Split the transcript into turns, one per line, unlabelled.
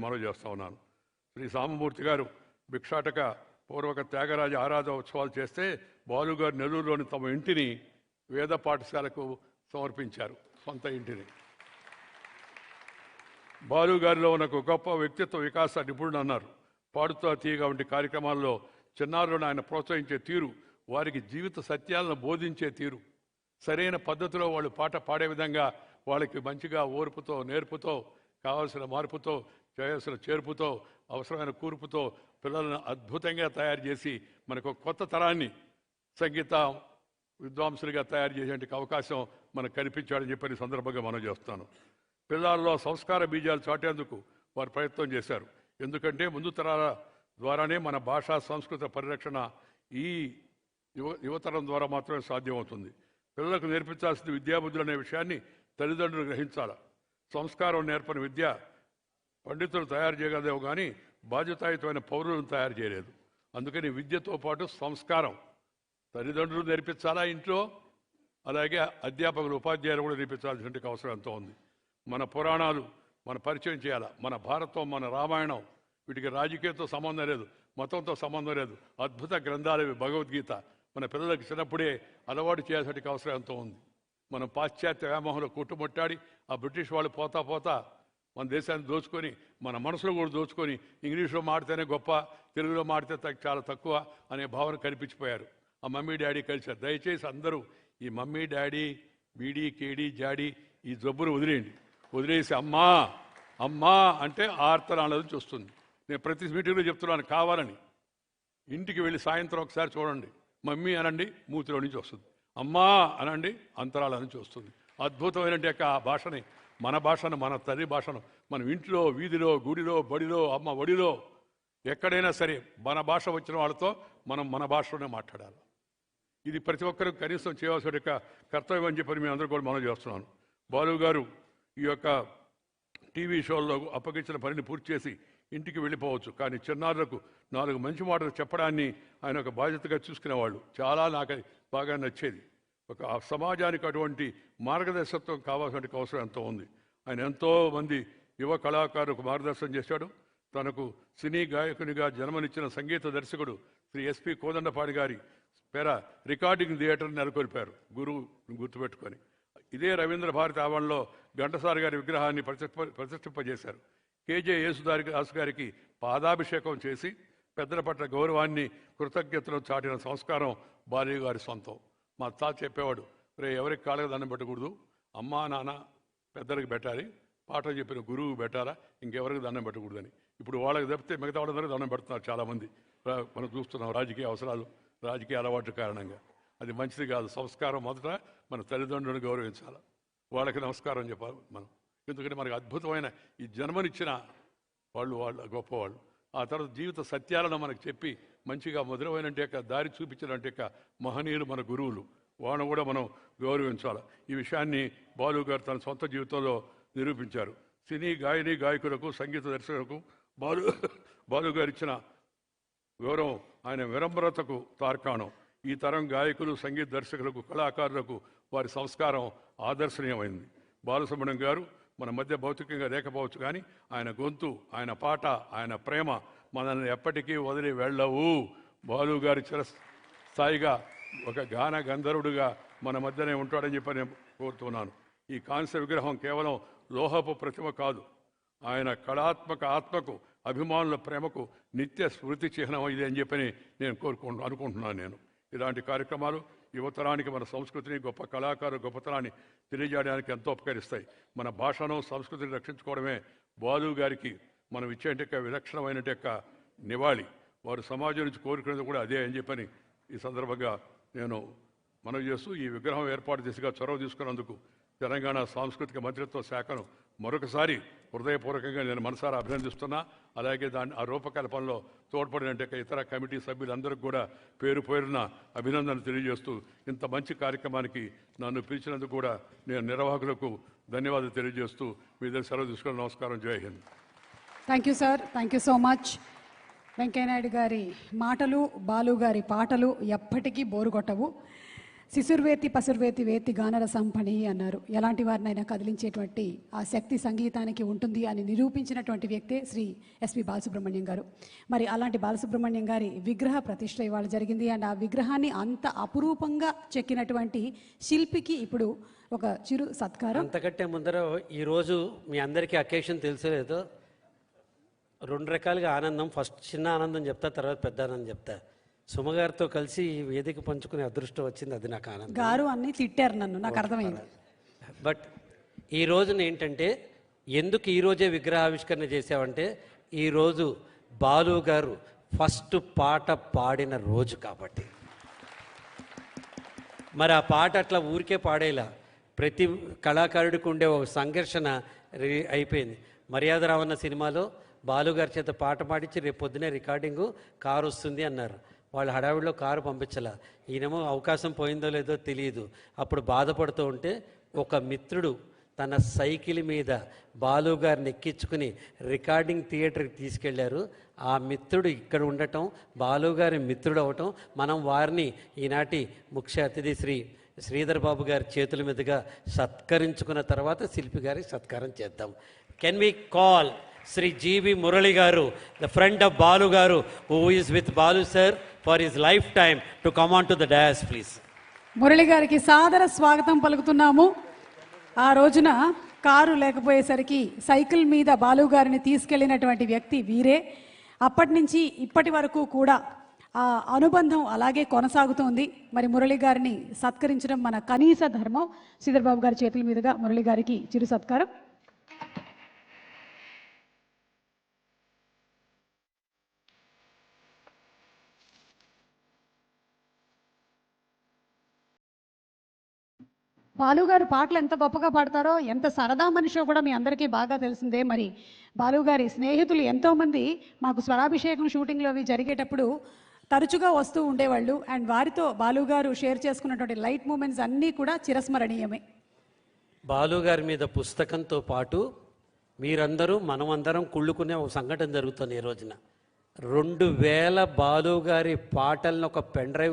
మనవి చేస్తా ఉన్నాను. శ్రీ సాంబమూర్తి గారు భిక్షాటక పూర్వక త్యాగరాజ ఆరాధన ఉత్సవాలు చేస్తే బాలుగారు నెల్లూరులోని తమ ఇంటిని వేద పాఠశాలకు సమర్పించారు, సొంత ఇంటిని. బాలుగారిలో ఉన్న ఒక గొప్ప వ్యక్తిత్వ వికాస నిపుణుడు అన్నారు. పాడుతా తీయగా వంటి కార్యక్రమాల్లో చిన్నారులను ఆయన ప్రోత్సహించే తీరు, వారికి జీవిత సత్యాలను బోధించే తీరు, సరైన పద్ధతిలో వాళ్ళు పాట పాడే విధంగా వాళ్ళకి మంచిగా ఓర్పుతో నేర్పుతో కావాల్సిన మార్పుతో చేయాల్సిన చేర్పుతో అవసరమైన కూర్పుతో పిల్లలను అద్భుతంగా తయారు చేసి మనకు కొత్త తరాన్ని సంగీత విద్వాంసులుగా తయారు చేసే అవకాశం మనకు కనిపించాడని చెప్పి సందర్భంగా మనం చేస్తాను. పిల్లల్లో సంస్కార బీజాలు చాటేందుకు వారు ప్రయత్నం చేశారు. ఎందుకంటే ముందు తరాల ద్వారానే మన భాషా సంస్కృత పరిరక్షణ ఈ యువతరం ద్వారా మాత్రమే సాధ్యమవుతుంది. పిల్లలకు నేర్పించాల్సిన విద్యాబుద్ధులు అనే విషయాన్ని తల్లిదండ్రులు గ్రహించాలి. సంస్కారం నేర్పని విద్య పండితులు తయారు చేయగలదేమో కానీ బాధ్యతాయుతమైన పౌరులను తయారు చేయలేదు. అందుకని విద్యతో పాటు సంస్కారం తల్లిదండ్రులు నేర్పించాలా ఇంట్లో, అలాగే అధ్యాపకులు ఉపాధ్యాయులు కూడా నేర్పించాల్సిన అవసరం ఎంతో ఉంది. మన పురాణాలు మన పరిచయం చేయాలా. మన భారతం, మన రామాయణం, వీటికి రాజకీయంతో సంబంధం లేదు, మతంతో సంబంధం లేదు. అద్భుత గ్రంథాలు ఇవి. భగవద్గీత మన పిల్లలకు చిన్నప్పుడే అలవాటు చేయాల్సిన అవసరం ఎంతో ఉంది. మనం పాశ్చాత్య వ్యామోహంలో కొట్టుముట్టాడి ఆ బ్రిటిష్ వాళ్ళు పోతా పోతా మన దేశాన్ని దోచుకొని మన మనసులో కూడా దోచుకొని ఇంగ్లీష్లో మాడితేనే గొప్ప, తెలుగులో మాడితే చాలా తక్కువ అనే భావన కనిపించిపోయారు. ఆ మమ్మీ డాడీ కలిసారు. దయచేసి అందరూ ఈ మమ్మీ డాడీ బీడీ కేడీ జాడీ ఈ జబ్బును వదిలేసి అమ్మా అమ్మా అంటే ఆర్తనాలని చూస్తుంది. నేను ప్రతి మీటింగ్లో చెప్తున్నాను, కావాలని ఇంటికి వెళ్ళి సాయంత్రం ఒకసారి చూడండి. మమ్మీ అనండి, మూతిలో నుంచి వస్తుంది. అమ్మా అనండి, అంతరాల నుంచి వస్తుంది. అద్భుతమైన ఆ భాషని, మన భాషను, మన తల్లి భాషను మనం ఇంట్లో, వీధిలో, గుడిలో, బడిలో, అమ్మ ఒడిలో ఎక్కడైనా సరే మన భాష వచ్చిన వాళ్ళతో మనం మన భాషలోనే మాట్లాడాలి. ఇది ప్రతి ఒక్కరూ కనీసం చేయవలసిన కర్తవ్యం అని చెప్పి మేము అందరూ కూడా మనం చేస్తున్నాను. బాలు గారు ఈ యొక్క టీవీ షోల్లో అప్పగించిన పనిని పూర్తి చేసి ఇంటికి వెళ్ళిపోవచ్చు. కానీ చిన్నారులకు 4 మంచి మాటలు చెప్పడాన్ని ఆయన ఒక బాధ్యతగా చూసుకునేవాళ్ళు. చాలా నాకు బాగా నచ్చేది. ఒక సమాజానికి అటువంటి మార్గదర్శకత్వం కావాల్సిన అవసరం ఎంతో ఉంది. ఆయన ఎంతో మంది యువ కళాకారులకు మార్గదర్శనం చేశాడు. తనకు సినీ గాయకునిగా జన్మనిచ్చిన సంగీత దర్శకుడు శ్రీ ఎస్పి కోదండపాణి గారి పేర రికార్డింగ్ థియేటర్ని నెలకొల్పారు, గురువు గుర్తుపెట్టుకొని. ఇదే రవీంద్ర భారతి ఆవరణలో ఘంటసాల గారి విగ్రహాన్ని ప్రతిష్ఠింపజేశారు. కేజే యేసుదాసు గారికి పాదాభిషేకం చేసి పెద్దల పట్ల గౌరవాన్ని, కృతజ్ఞతను చాటిన సంస్కారం బాలయ్య గారి సొంతం. మా తాత చెప్పేవాడు, రే ఎవరికి కాళ్ళకి దండం పెట్టకూడదు, అమ్మా నాన్న పెద్దలకు పెట్టాలి, పాటలు చెప్పిన గురువు పెట్టాలా, ఇంకెవరికి దండం పెట్టకూడదని. ఇప్పుడు వాళ్ళకి తప్పితే మిగతా వాళ్ళందరికీ దండం పెడుతున్నారు చాలామంది. మనం చూస్తున్నాం రాజకీయ అవసరాలు, రాజకీయ అలవాటు కారణంగా. అది మంచిది కాదు. సంస్కారం మొదట మన తల్లిదండ్రులను గౌరవించాలి, వాళ్ళకి నమస్కారం చెప్పాలి మనం. ఎందుకంటే మనకు అద్భుతమైన ఈ జన్మనిచ్చిన వాళ్ళు గొప్పవాళ్ళు. ఆ తర్వాత జీవిత సత్యాలను మనకు చెప్పి మంచిగా మధురమైన దారి చూపించినట్టు మహనీయులు మన గురువులు, వాళ్ళను కూడా మనం గౌరవించాలి. ఈ విషయాన్ని బాలు గారు తన సొంత జీవితంలో నిరూపించారు. సినీ గాయకులకు, సంగీత దర్శకులకు బాలు గారు ఇచ్చిన గౌరవం ఆయన విరంబరతకు తార్కాణం. ఈ తరం గాయకులు, సంగీత దర్శకులకు, కళాకారులకు వారి సంస్కారం ఆదర్శనీయమైంది. బాలసుబ్రహ్మణ్యం గారు మన మధ్య భౌతికంగా లేకపోవచ్చు, కానీ ఆయన గొంతు, ఆయన పాట, ఆయన ప్రేమ మనల్ని ఎప్పటికీ వదిలి వెళ్ళవు. బాలు గారి చిరస్థాయిగా ఒక గాన గంధర్వుడుగా మన మధ్యనే ఉంటాడని చెప్పి నేను కోరుతున్నాను. ఈ కాంస్య విగ్రహం కేవలం లోహపు ప్రతిమ కాదు, ఆయన కళాత్మక ఆత్మకు, అభిమానుల ప్రేమకు నిత్య స్మృతి చిహ్నం ఇది అని చెప్పని నేను అనుకుంటున్నాను. ఇలాంటి కార్యక్రమాలు యువతరానికి మన సంస్కృతిని, గొప్ప కళాకారు గొప్పతనాన్ని తెలియజేయడానికి ఎంతో ఉపకరిస్తాయి. మన భాషను, సంస్కృతిని రక్షించుకోవడమే బాలు గారికి మనం ఇచ్చే విలక్షణమైన నివాళి. వారు సమాజం నుంచి కోరుకునేది కూడా అదే అని చెప్పని ఈ సందర్భంగా నేను మనవి చేస్తూ, ఈ విగ్రహం ఏర్పాటు దిశగా చొరవ తీసుకున్నందుకు తెలంగాణ సాంస్కృతిక మంత్రిత్వ శాఖను మరొకసారి హృదయపూర్వకంగా నేను మనసారా అభినందిస్తున్నా. అలాగే ఆ రూపకల్పనలో తోడ్పడిన ఇతర కమిటీ సభ్యులందరికీ కూడా పేరు పేరున అభినందనలు తెలియజేస్తూ, ఇంత మంచి కార్యక్రమానికి నన్ను పిలిచినందుకు కూడా నేను నిర్వాహకులకు ధన్యవాదాలు తెలియజేస్తూ మీ దగ్గర సెలవు తీసుకుని నమస్కారం. జై Hind.
Thank you sir, thank you so much. Venkaiah Naidu గారి మాటలు, బాలు గారి పాటలు ఎప్పటికీ బోరు కొట్టవు. శిశుర్వేతి పసుర్వేతి వేతి గానరసం పని అన్నారు. ఎలాంటి వారినైనా కదిలించేటువంటి ఆ శక్తి సంగీతానికి ఉంటుంది అని నిరూపించినటువంటి వ్యక్తే శ్రీ ఎస్పి బాలసుబ్రహ్మణ్యం గారు. మరి అలాంటి బాలసుబ్రహ్మణ్యం గారి విగ్రహ ప్రతిష్ఠ ఇవాళ జరిగింది. అండ్ ఆ విగ్రహాన్ని అంత అపురూపంగా చెక్కినటువంటి శిల్పికి ఇప్పుడు ఒక చిరు సత్కారం.
అంతకంటే ముందర ఈరోజు మీ అందరికీ అకేషన్ తెలుసలేదో, 2 రకాలుగా ఆనందం. ఫస్ట్ చిన్న ఆనందం చెప్తా, తర్వాత పెద్ద ఆనందం చెప్తా. సుమగారితో కలిసి ఈ వేదిక పంచుకునే అదృష్టం వచ్చింది, అది నాకు ఆనందం.
గారు అన్ని తిట్టారు నన్ను, నాకు అర్థమైంది.
బట్ ఈ రోజున ఏంటంటే, ఎందుకు ఈరోజే విగ్రహావిష్కరణ చేసామంటే, ఈరోజు బాలు గారు ఫస్ట్ పాట పాడిన రోజు కాబట్టి. మరి ఆ పాట అట్లా ఊరికే పాడేలా, ప్రతి కళాకారుడికి ఉండే ఒక సంఘర్షణ అయిపోయింది. మర్యాద రావన్న సినిమాలో బాలుగారి చేత పాట పాడించి రేపు పొద్దునే రికార్డింగు కారు వస్తుంది అన్నారు. వాళ్ళు హడావిడిలో కారు పంపించాల. ఈయనేమో అవకాశం పోయిందో లేదో తెలియదు. అప్పుడు బాధపడుతూ ఉంటే ఒక మిత్రుడు తన సైకిల్ మీద బాలుగారిని ఎక్కించుకుని రికార్డింగ్ థియేటర్కి తీసుకెళ్లారు. ఆ మిత్రుడు ఇక్కడ ఉండటం, బాలుగారి మిత్రుడు అవటం, మనం వారిని ఈనాటి ముఖ్య అతిథి శ్రీధర్ బాబు గారి చేతుల మీదుగా సత్కరించుకున్న తర్వాత శిల్పి గారికి సత్కారం చేద్దాం. కెన్ వి కాల్ శ్రీ జీవి మురళి గారు, ద ఫ్రెండ్ ఆఫ్ బాలు గారు, who is with Balu sir for his life time, to come on to the dais please.
Murali గారికి సాదర స్వాగతం పలుకుతున్నాము. ఆ రోజున కారు లేకపోయేసరికి సైకిల్ మీద బాలు గారిని తీసుకెళ్లినటువంటి వ్యక్తి వీరే. అప్పటి నుంచి ఇప్పటి వరకు కూడా ఆ అనుబంధం అలాగే కొనసాగుతోంది. మరి మురళి గారిని సత్కరించడం మన కనీస ధర్మం. శ్రీధర్ బాబు గారి చేతుల మీదుగా మురళి గారికి చిరు సత్కారం. బాలుగారు పాటలు ఎంత గొప్పగా పాడతారో, ఎంత సరదా మనిషో కూడా మీ అందరికీ బాగా తెలిసిందే. మరి బాలుగారి స్నేహితులు ఎంతోమంది మాకు స్వరాభిషేకం షూటింగ్లో అవి జరిగేటప్పుడు తరచుగా వస్తూ ఉండేవాళ్ళు. అండ్ వారితో బాలుగారు షేర్ చేసుకున్నటువంటి లైట్ మూమెంట్స్ అన్నీ కూడా చిరస్మరణీయమే.
బాలుగారి మీద పుస్తకంతో పాటు మీరందరూ మనమందరం కుళ్ళుకునే ఒక సంఘటన జరుగుతుంది ఈ రోజున. 2000 బాలుగారి పాటలను ఒక పెన్ డ్రైవ్